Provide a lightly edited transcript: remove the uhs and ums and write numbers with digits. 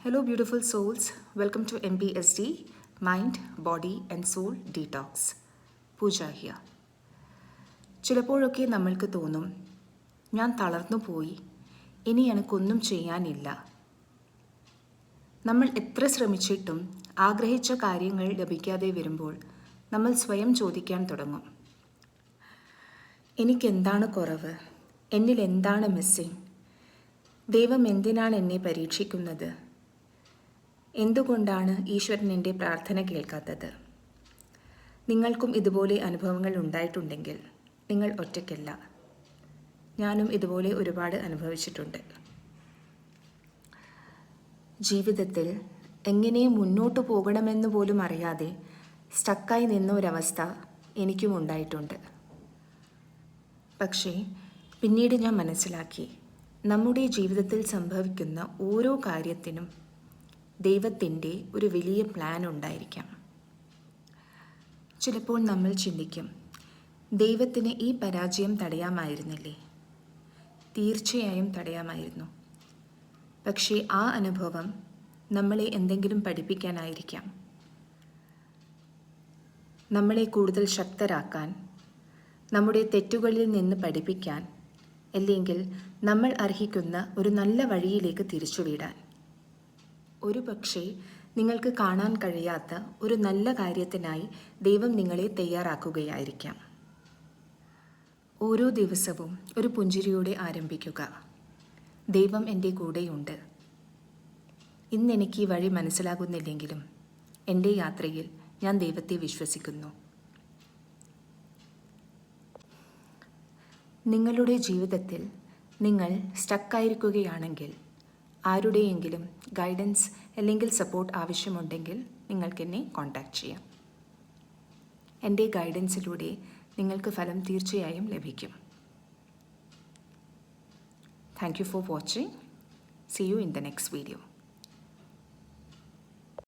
Hello, beautiful souls. Welcome to MBSD, Mind, Body and Soul Detox. പൂജ ഹിയ. ചിലപ്പോഴൊക്കെ നമ്മൾക്ക് തോന്നും, ഞാൻ തളർന്നു പോയി, ഇനി എനിക്കൊന്നും ചെയ്യാനില്ല. നമ്മൾ എത്ര ശ്രമിച്ചിട്ടും ആഗ്രഹിച്ച കാര്യങ്ങൾ ലഭിക്കാതെ വരുമ്പോൾ നമ്മൾ സ്വയം ചോദിക്കാൻ തുടങ്ങും, എനിക്കെന്താണ് കുറവ്? എന്നിൽ എന്താണ് മിസ്സിങ്? ദൈവം എന്തിനാണ് എന്നെ പരീക്ഷിക്കുന്നത്? എന്തുകൊണ്ടാണ് ഈശ്വരൻ എൻ്റെ പ്രാർത്ഥന കേൾക്കാത്തത്? നിങ്ങൾക്കും ഇതുപോലെ അനുഭവങ്ങൾ ഉണ്ടായിട്ടുണ്ടെങ്കിൽ നിങ്ങൾ ഒറ്റയ്ക്കല്ല. ഞാനും ഇതുപോലെ ഒരുപാട് അനുഭവിച്ചിട്ടുണ്ട്. ജീവിതത്തിൽ എങ്ങനെ മുന്നോട്ട് പോകണമെന്ന് പോലും അറിയാതെ സ്റ്റക്കായി നിന്ന ഒരവസ്ഥ എനിക്കും ഉണ്ടായിട്ടുണ്ട്. പക്ഷേ പിന്നീട് ഞാൻ മനസ്സിലാക്കി, നമ്മുടെ ജീവിതത്തിൽ സംഭവിക്കുന്ന ഓരോ കാര്യത്തിനും ദൈവത്തിൻ്റെ ഒരു വലിയ പ്ലാൻ ഉണ്ടായിരിക്കാം. ചിലപ്പോൾ നമ്മൾ ചിന്തിക്കും, ദൈവത്തിന് ഈ പരാജയം തടയാമായിരുന്നില്ലേ? തീർച്ചയായും തടയാമായിരുന്നു. പക്ഷേ ആ അനുഭവം നമ്മളെ എന്തെങ്കിലും പഠിപ്പിക്കാനായിരിക്കാം. നമ്മളെ കൂടുതൽ ശക്തരാക്കാൻ, നമ്മുടെ തെറ്റുകളിൽ നിന്ന് പഠിപ്പിക്കാൻ, അല്ലെങ്കിൽ നമ്മൾ അർഹിക്കുന്ന ഒരു നല്ല വഴിയിലേക്ക് തിരിച്ചുവിടാൻ. ഒരു പക്ഷേ നിങ്ങൾക്ക് കാണാൻ കഴിയാത്ത ഒരു നല്ല കാര്യത്തിനായി ദൈവം നിങ്ങളെ തയ്യാറാക്കുകയായിരിക്കാം. ഓരോ ദിവസവും ഒരു പുഞ്ചിരിയോടെ ആരംഭിക്കുക. ദൈവം എൻ്റെ കൂടെയുണ്ട്. ഇന്നെനിക്ക് ഈ വഴി മനസ്സിലാകുന്നില്ലെങ്കിലും എൻ്റെ യാത്രയിൽ ഞാൻ ദൈവത്തെ വിശ്വസിക്കുന്നു. നിങ്ങളുടെ ജീവിതത്തിൽ നിങ്ങൾ സ്റ്റക്കായിരിക്കുകയാണെങ്കിൽ, ആരുടെയെങ്കിലും ഗൈഡൻസ് അല്ലെങ്കിൽ സപ്പോർട്ട് ആവശ്യമുണ്ടെങ്കിൽ നിങ്ങൾക്കെന്നെ കോൺടാക്റ്റ് ചെയ്യാം. എൻ്റെ ഗൈഡൻസിലൂടെ നിങ്ങൾക്ക് ഫലം തീർച്ചയായും ലഭിക്കും. Thank you for watching. See you in the next video.